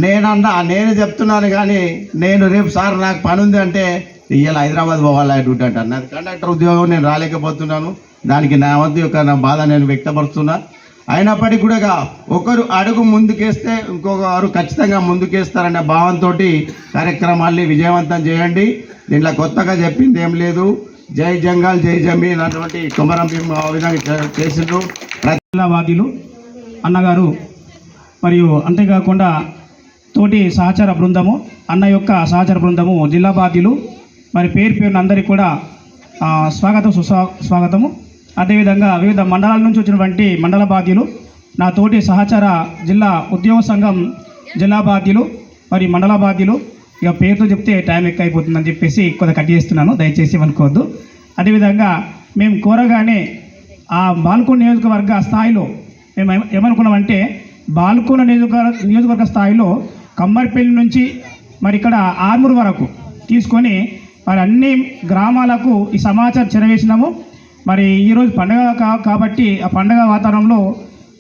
నేనే చెప్తున్నాను, కానీ నేను రేపు సార్ నాకు పని ఉంది అంటే ఇవాళ హైదరాబాద్ పోవాలి డ్యూటీ అంటారు. నాకు కండక్టర్ ఉద్యోగం నేను రాలేకపోతున్నాను, దానికి నా బాధ నేను వ్యక్తపరుస్తున్నా. అయినప్పటికీ కూడా ఒకరు అడుగు ముందుకేస్తే ఇంకొకరు ఖచ్చితంగా ముందుకేస్తారనే భావంతో కార్యక్రమాల్ని విజయవంతం చేయండి. దీంట్లో కొత్తగా చెప్పింది ఏం లేదు. జై జంగాల్ జై జమీన్ అటువంటి కొమరం భీం ఆ విధంగా చేసిండ్రు. జిల్లావాదీలు అన్నగారు మరియు అంతేకాకుండా తోటి సహచర బృందము అన్న యొక్క సహచర బృందము జిల్లా బాధ్యులు మరి పేరున అందరికీ కూడా స్వాగతము. అదేవిధంగా వివిధ మండలాల నుంచి వచ్చినటువంటి మండల బాధ్యులు, నా తోటి సహచర జిల్లా ఉద్యోగ సంఘం జిల్లా బాధ్యులు మరి మండల బాధ్యులు, ఇక పేరుతో చెప్తే టైం ఎక్కువ అయిపోతుందని చెప్పేసి కొద్దిగా కట్ చేస్తున్నాను, దయచేసి అనుకోవద్దు. అదేవిధంగా మేము కోరగానే ఆ బాల్కోన నియోజకవర్గ స్థాయిలో మేము ఏమనుకున్నామంటే బాల్కోన నియోజకవర్గ స్థాయిలో కమ్మరిపల్లి నుంచి మరి ఇక్కడ ఆర్మూర్ వరకు తీసుకొని మరి అన్ని గ్రామాలకు ఈ సమాచారం చెరవేసినాము. మరి ఈరోజు పండుగ కాబట్టి ఆ పండుగ వాతావరణంలో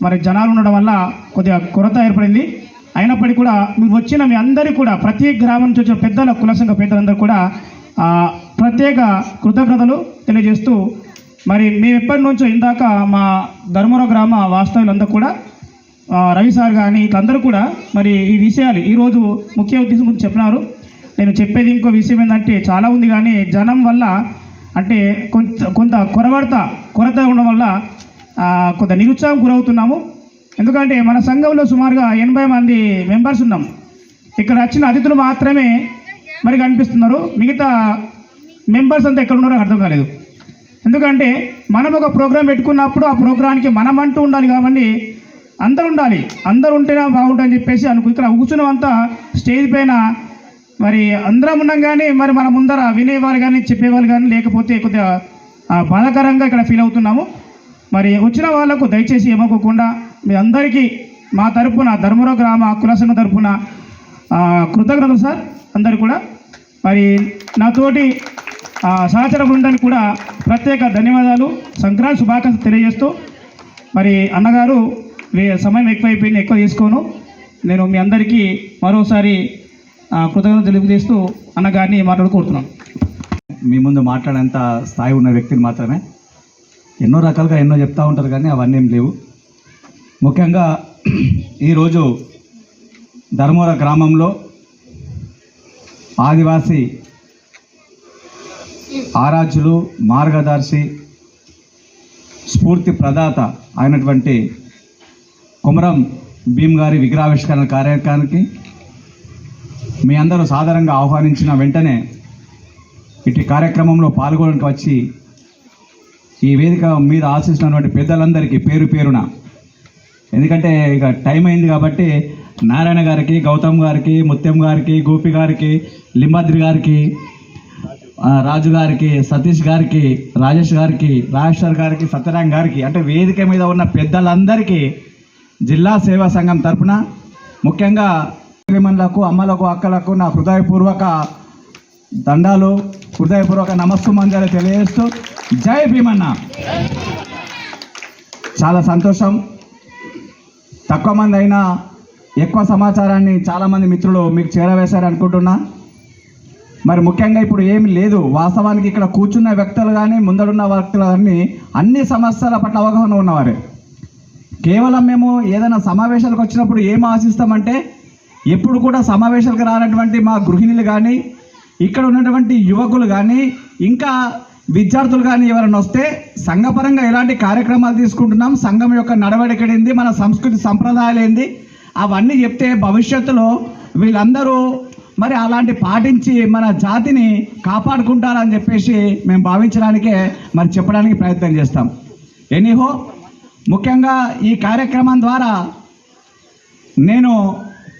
మరి జనాలు ఉండడం వల్ల కొద్దిగా కొరత ఏర్పడింది. అయినప్పటికీ కూడా మీరు వచ్చిన మీ అందరికీ కూడా ప్రతి గ్రామం నుంచి వచ్చిన పెద్దల కుల సంఘ పెద్దలందరూ కూడా ప్రత్యేక కృతజ్ఞతలు తెలియజేస్తూ మరి మేము ఎప్పటి నుంచో ఇందాక మా ధర్మవరం గ్రామ వాస్తవ్యులందరూ కూడా రవి సార్ కానీ ఇట్లందరూ కూడా మరి ఈ విషయాలు ఈరోజు ముఖ్య ఉద్దేశం గురించి చెప్పినారు. నేను చెప్పేది ఇంకో విషయం ఏంటంటే చాలా ఉంది, కానీ జనం వల్ల అంటే కొంత కొరత ఉండడం వల్ల కొంత నిరుత్సాహం గురవుతున్నాము. ఎందుకంటే మన సంఘంలో సుమారుగా 80 మంది మెంబర్స్ ఉన్నాం. ఇక్కడ వచ్చిన అతిథులు మాత్రమే మరి కనిపిస్తున్నారు. మిగతా మెంబర్స్ అంతా ఎక్కడ ఉన్నారో అర్థం కాలేదు. ఎందుకంటే మనం ఒక ప్రోగ్రాం పెట్టుకున్నప్పుడు ఆ ప్రోగ్రాంకి మనమంటూ ఉండాలి కాబట్టి అందరూ ఉండాలి, అందరూ ఉంటేనే బాగుంటుందని చెప్పేసి ఇక్కడ కూర్చున్నవంతా స్టేజ్ పైన మరి అందరం ఉన్నాం కానీ మరి మన ముందర వినేవాళ్ళు కానీ చెప్పేవాళ్ళు కానీ లేకపోతే కొద్దిగా బాధాకరంగా ఇక్కడ ఫీల్ అవుతున్నాము. మరి వచ్చిన వాళ్ళకు దయచేసి ఏమనుకోకుండా మీ అందరికీ మా తరఫున ధర్మవరం గ్రామ కుల సంఘం తరఫున కృతజ్ఞతలు సార్. అందరు కూడా మరి నాతోటి సహచర బృందానికి కూడా ప్రత్యేక ధన్యవాదాలు, సంక్రాంతి శుభాకాంక్షలు తెలియజేస్తూ మరి అన్నగారు సమయం ఎక్కువైపోయింది, ఎక్కువ తీసుకోను. నేను మీ అందరికీ మరోసారి కృతజ్ఞతలు తెలియజేస్తూ అన్నగారిని మాట్లాడుకుంటున్నాను. మీ ముందు మాట్లాడేంత స్థాయి ఉన్న వ్యక్తిని మాత్రమే. ఎన్నో రకాలుగా ఎన్నో చెప్తూ ఉంటారు కానీ అవన్నీ ఏం లేవు. ముఖ్యంగా ఈరోజు ధర్మవరం గ్రామంలో ఆదివాసీ ఆరాధ్యులు, మార్గదర్శి, స్ఫూర్తి ప్రదాత అయినటువంటి కొమరం భీమ్ గారి విగ్రహావిష్కరణ కార్యక్రమానికి మీ అందరూ సాధారణంగా ఆహ్వానించిన వెంటనే ఇటు కార్యక్రమంలో పాల్గొనడానికి వచ్చి ఈ వేదిక మీద ఆశిస్తున్నటువంటి పెద్దలందరికీ పేరు పేరున, ఎందుకంటే ఇక టైం అయింది కాబట్టి నారాయణ గారికి, గౌతమ్ గారికి, ముత్యం గారికి, గోపి గారికి, లింబాద్రి గారికి, రాజు గారికి, సతీష్ గారికి, రాజేష్ గారికి, రాజేశ్వర్ గారికి, సత్యనారాయణ గారికి, అంటే వేదిక మీద ఉన్న పెద్దలందరికీ జిల్లా సేవా సంఘం తరఫున ముఖ్యంగా శ్రీమన్లకు, అమ్మలకు, అక్కలకు నా హృదయపూర్వక దండాలు, హృదయపూర్వక నమస్సుమంజలు తెలియజేస్తూ జై భీమన్న. చాలా సంతోషం. తక్కువ మంది అయినా ఎక్కువ సమాచారాన్ని చాలామంది మిత్రులు మీకు చేరవేశారు అనుకుంటున్నా. మరి ముఖ్యంగా ఇప్పుడు ఏమి లేదు, వాస్తవానికి ఇక్కడ కూర్చున్న వ్యక్తులు కానీ ముందడున్న వ్యక్తులు కానీ అన్ని సమస్యల పట్ల అవగాహన ఉన్నవారే. కేవలం మేము ఏదైనా సమావేశాలకు వచ్చినప్పుడు ఏం ఆశిస్తామంటే, ఎప్పుడు కూడా సమావేశాలకు రానటువంటి మా గృహిణులు కానీ, ఇక్కడ ఉన్నటువంటి యువకులు కానీ, ఇంకా విద్యార్థులు కానీ ఎవరైనా వస్తే సంఘపరంగా ఎలాంటి కార్యక్రమాలు తీసుకుంటున్నాం, సంఘం యొక్క నడవడిక ఏంది, మన సంస్కృతి సంప్రదాయాలు ఏంది, అవన్నీ చెప్తే భవిష్యత్తులో వీళ్ళందరూ మరి అలాంటి పాటించి మన జాతిని కాపాడుకుంటారని చెప్పేసి మేము భావించడానికే మరి చెప్పడానికి ప్రయత్నం చేస్తాం. ఎనీహో, ముఖ్యంగా ఈ కార్యక్రమం ద్వారా నేను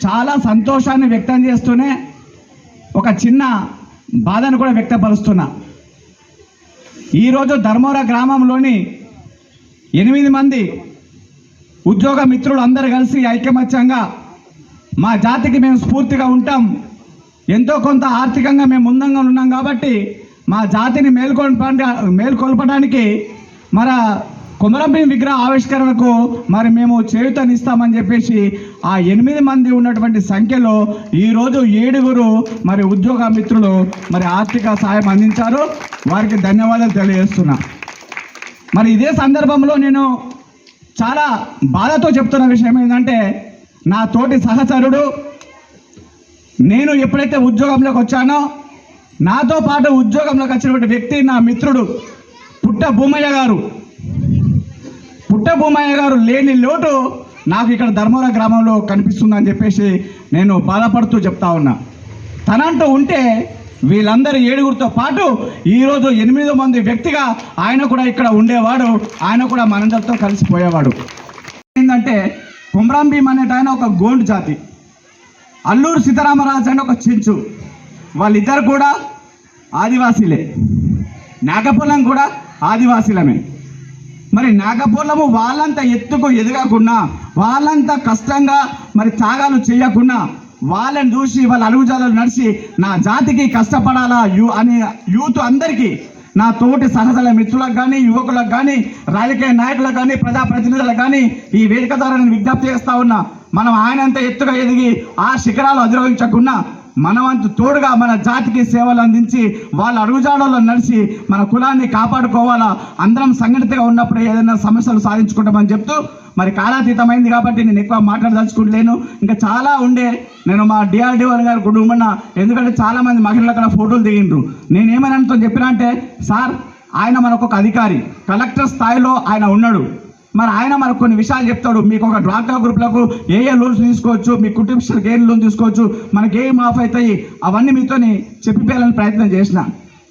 చాలా సంతోషాన్ని వ్యక్తం చేస్తూనే ఒక చిన్న బాధను కూడా వ్యక్తపరుస్తున్నా. ఈరోజు ధర్మవరం గ్రామంలోని 8 మంది ఉద్యోగ మిత్రులు అందరూ కలిసి ఐకమత్యంగా మా జాతికి మేము స్ఫూర్తిగా ఉంటాం, ఎంతో కొంత ఆర్థికంగా మేము ముందంగా ఉన్నాం కాబట్టి మా జాతిని మేల్కొల్పడానికి మన కొమరం భీమ్ విగ్రహ ఆవిష్కరణకు మరి మేము చేయూతనిస్తామని చెప్పేసి ఆ 8 మంది ఉన్నటువంటి సంఖ్యలో ఈరోజు 7 మరి ఉద్యోగ మిత్రులు మరి ఆర్థిక సాయం అందించారు. వారికి ధన్యవాదాలు తెలియజేస్తున్నా. మరి ఇదే సందర్భంలో నేను చాలా బాధతో చెప్తున్న విషయం ఏంటంటే, నా తోటి సహచరుడు, నేను ఎప్పుడైతే ఉద్యోగంలోకి వచ్చానో నాతో పాటు ఉద్యోగంలోకి వచ్చినటువంటి వ్యక్తి నా మిత్రుడు పుట్ట భూమయ్య గారు లేని లోటు నాకు ఇక్కడ ధర్మవరం గ్రామంలో కనిపిస్తుందని చెప్పేసి నేను బాధపడుతూ చెప్తా ఉన్నా. తనంటూ ఉంటే వీళ్ళందరూ 7 పాటు ఈరోజు 8 మంది వ్యక్తిగా ఆయన కూడా ఇక్కడ ఉండేవాడు, ఆయన కూడా మనందరితో కలిసిపోయేవాడు. ఏంటంటే కొమరం భీమ్ అనేట ఆయన ఒక గోండ్ జాతి, అల్లూరు సీతారామరాజు అని ఒక చెంచు, వాళ్ళిద్దరు కూడా ఆదివాసీలే. నాగపొలం కూడా ఆదివాసీలమే. మరి నాగపొలము వాళ్ళంత ఎత్తుకు ఎదగకుండా, వాళ్ళంత కష్టంగా మరి త్యాగాలు చేయకుండా, వాళ్ళని చూసి వాళ్ళ అడుగుజాడలు నడిచి నా జాతికి కష్టపడాలా అని యూత్ అందరికీ, నా తోటి సహచర మిత్రులకు కానీ, యువకులకు కానీ, రాజకీయ నాయకులకు కానీ, ప్రజాప్రతినిధులకు కానీ ఈ వేదిక ద్వారా నేను విజ్ఞప్తి చేస్తా ఉన్నా. మనం ఆయనంత ఎత్తుగా ఎదిగి ఆ శిఖరాలు అధిరోహించకుండా మనవంతు తోడుగా మన జాతికి సేవలు అందించి వాళ్ళ అడుగుజాడల్లో నడిచి మన కులాన్ని కాపాడుకోవాలా. అందరం సంఘటితగా ఉన్నప్పుడు ఏదైనా సమస్యలు సాధించుకుంటామని చెప్తూ మరి కాలాతీతమైంది కాబట్టి నేను ఎక్కువ మాట్లాడదలుచుకుంటలేను. ఇంకా చాలా ఉండే, నేను మా డిఆర్డిఓ గారు కుటుంబన్న, ఎందుకంటే చాలామంది మహిళలు అక్కడ ఫోటోలు దిగిండ్రు. నేనేమనంతో చెప్పినా అంటే, సార్ ఆయన మనకు ఒక అధికారి, కలెక్టర్ స్థాయిలో ఆయన ఉన్నాడు, మరి ఆయన మనకు కొన్ని విషయాలు చెప్తాడు. మీకు ఒక డ్వాక్రా గ్రూప్లకు ఏ లోన్స్ తీసుకోవచ్చు, మీ కుటుంబానికి ఏ లోన్ తీసుకోవచ్చు, మనకి ఏ మాఫ్ అవుతాయి, అవన్నీ మీతోని చెప్పిపోయాలని ప్రయత్నం చేసిన.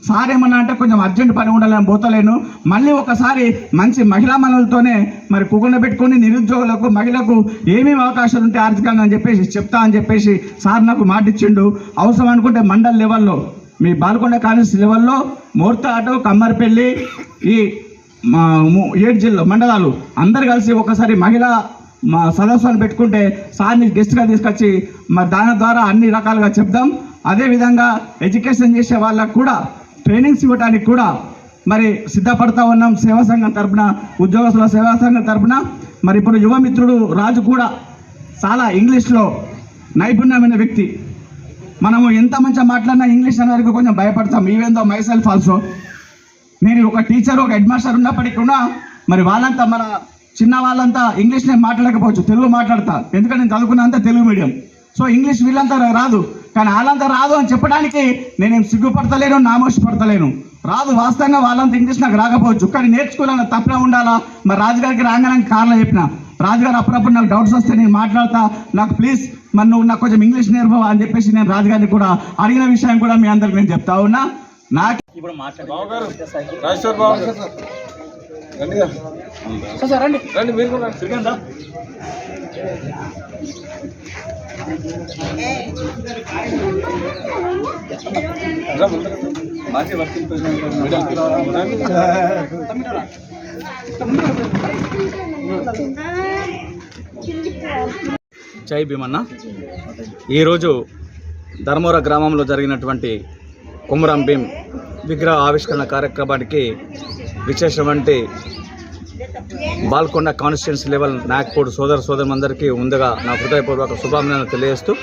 సార్ ఏమన్నా అంటే కొంచెం అర్జెంట్ పని ఉండాలని పోతలేను, మళ్ళీ ఒకసారి మంచి మహిళా మనులతోనే మరి కుకుండా పెట్టుకొని నిరుద్యోగులకు మహిళలకు ఏమేమి అవకాశాలు ఉంటాయి ఆర్థికంగా అని చెప్పేసి చెప్తా అని చెప్పేసి సార్ నాకు మాట ఇచ్చిండు. అవసరం అనుకుంటే మండల్ లెవెల్లో, మీ బాల్కొండ కాలేజ్ లెవెల్లో, మోర్తాటు, కమ్మరిపల్లి, ఈ 7 జిల్లా మండలాలు అందరు కలిసి ఒకసారి మహిళా సదస్సులు పెట్టుకుంటే సార్ని గెస్ట్గా తీసుకొచ్చి మరి దాని ద్వారా అన్ని రకాలుగా చెప్దాం. అదేవిధంగా ఎడ్యుకేషన్ చేసే వాళ్ళకు కూడా ట్రైనింగ్స్ ఇవ్వడానికి కూడా మరి సిద్ధపడతా ఉన్నాం సేవా సంఘం తరఫున, ఉద్యోగస్తుల సేవా సంఘం తరఫున. మరి ఇప్పుడు యువమిత్రుడు రాజు కూడా చాలా ఇంగ్లీష్లో నైపుణ్యమైన వ్యక్తి. మనము ఎంత మంచిగా మాట్లాడినా ఇంగ్లీష్ అనే వరకు కొంచెం భయపడతాం. Even though myself also. నేను ఒక టీచర్, ఒక హెడ్ మాస్టర్ ఉన్నప్పటికీ కూడా మరి వాళ్ళంతా మన చిన్న వాళ్ళంతా ఇంగ్లీష్ నేను మాట్లాడకపోవచ్చు, తెలుగు మాట్లాడతా, ఎందుకంటే నేను చదువుకున్నంత తెలుగు మీడియం. సో ఇంగ్లీష్ వీళ్ళంతా రాదు, కానీ వాళ్ళంతా రాదు అని చెప్పడానికి నేనేం సిగ్గుపడతలేను, నామోషి పడతలేను. రాదు, వాస్తవంగా వాళ్ళంతా ఇంగ్లీష్ నాకు రాకపోవచ్చు, కానీ నేర్చుకోవాలన్న తప్పే ఉండాలా. మరి రాజుగారికి రాగానే కార్లో చెప్పిన, రాజుగారు అప్పుడప్పుడు నాకు డౌట్స్ వస్తే నేను మాట్లాడతా, నాకు ప్లీజ్ మరి నువ్వు నాకు కొంచెం ఇంగ్లీష్ నేర్పవా అని చెప్పేసి నేను రాజుగారిని కూడా అడిగిన విషయం కూడా మీ అందరికి నేను చెప్తా ఉన్నా. నాకు ఇప్పుడు జై భీమన్న. ఈరోజు ధర్మవర గ్రామంలో జరిగినటువంటి కొమరం భీం విగ్రహ ఆవిష్కరణ కార్యక్రమానికి విశేషమంటే బాల్కొండ కాన్స్టిట్యున్సీ లెవెల్ నాగ్పూర్ సోదరులందరికీ ముందుగా నా హృదయపూర్వక శుభాభినందనలు తెలియజేస్తూ,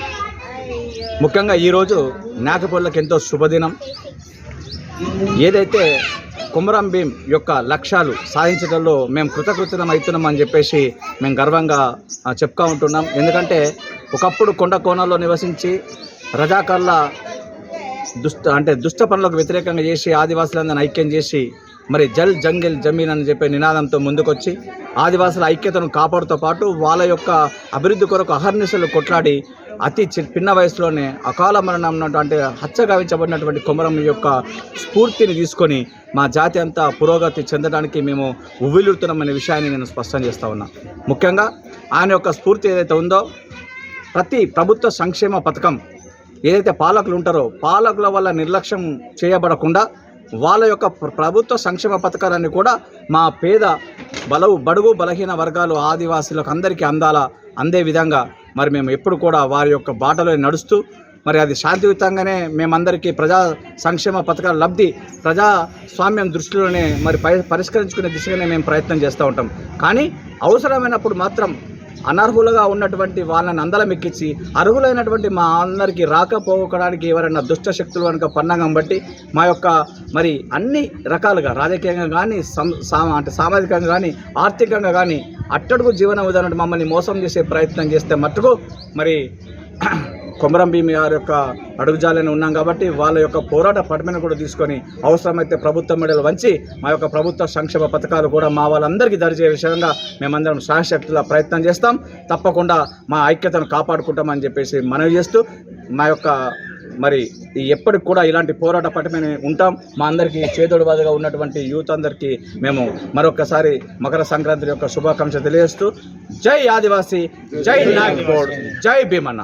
ముఖ్యంగా ఈరోజు నాగపూర్లకు ఎంతో శుభదినం. ఏదైతే కొమరం భీం యొక్క లక్ష్యాలు సాధించడంలో మేము కృతకృత్యం అవుతున్నామని చెప్పేసి మేము గర్వంగా చెప్పుతూ ఉంటున్నాం. ఎందుకంటే ఒకప్పుడు కొండ కోణంలో నివసించి రజాకార్ల దుష్ట పనులకు వ్యతిరేకంగా చేసి ఆదివాసులందరినీ ఐక్యం చేసి మరి జల్ జంగిల్ జమీన్ అని చెప్పే నినాదంతో ముందుకొచ్చి ఆదివాసుల ఐక్యతను కాపాడుతో పాటు వాళ్ళ యొక్క అభివృద్ధి కొరకు అహర్నిశలు కొట్లాడి అతి పిన్న వయసులోనే అకాల మరణం అంటే హత్యగావించబడినటువంటి కొమరం యొక్క స్ఫూర్తిని తీసుకొని మా జాతి అంతా పురోగతి చెందడానికి మేము ఉవ్విలుడుతున్నామనే విషయాన్ని నేను స్పష్టం చేస్తూ ఉన్నా. ముఖ్యంగా ఆయన యొక్క స్ఫూర్తి ఏదైతే ఉందో, ప్రతి ప్రభుత్వ సంక్షేమ పథకం ఏదైతే పాలకులు ఉంటారో పాలకుల వల్ల నిర్లక్ష్యం చేయబడకుండా వాళ్ళ యొక్క ప్రభుత్వ సంక్షేమ పథకాలన్నీ కూడా మా పేద బడుగు బలహీన వర్గాలు ఆదివాసీలకు అందరికీ అందే విధంగా మరి మేము ఎప్పుడు కూడా వారి యొక్క బాటలో నడుస్తూ మరి అది శాంతియుతంగానే మేమందరికీ ప్రజా సంక్షేమ పథకాల లబ్ధి ప్రజాస్వామ్యం దృష్టిలోనే మరి పరిష్కరించుకునే దిశగానే మేము ప్రయత్నం చేస్తూ ఉంటాం. కానీ అవసరమైనప్పుడు మాత్రం అనర్హులుగా ఉన్నటువంటి వాళ్ళని అందలం ఎక్కించి అర్హులైనటువంటి మా అందరికీ రాకపోవడానికి ఎవరైనా దుష్ట శక్తులు కనుక పన్నాగం బట్టి మా యొక్క మరి అన్ని రకాలుగా రాజకీయంగా కానీ అంటే సామాజికంగా కానీ ఆర్థికంగా కానీ అట్టడుగు జీవన విధానం మమ్మల్ని మోసం చేసే ప్రయత్నం చేస్తే మట్టుకు మరి కొమరం భీం గారి యొక్క అడుగుజాలని ఉన్నాం కాబట్టి వాళ్ళ యొక్క పోరాట పటిమను కూడా తీసుకొని అవసరమైతే ప్రభుత్వ మెడలు వంచి మా యొక్క ప్రభుత్వ సంక్షేమ పథకాలు కూడా మా వాళ్ళందరికీ దరిచే విషయంగా మేమందరం శాయశక్తుల ప్రయత్నం చేస్తాం. తప్పకుండా మా ఐక్యతను కాపాడుకుంటామని చెప్పేసి మనవి చేస్తూ మా యొక్క మరి ఎప్పటికి కూడా ఇలాంటి పోరాట పటిమని ఉంటాం. మా అందరికీ చేదోడువాదుగా ఉన్నటువంటి యూత్ అందరికీ మేము మరొకసారి మకర సంక్రాంతి యొక్క శుభాకాంక్షలు తెలియజేస్తూ జై ఆదివాసీ, జై నాగ్పూర్, జై భీమన్న.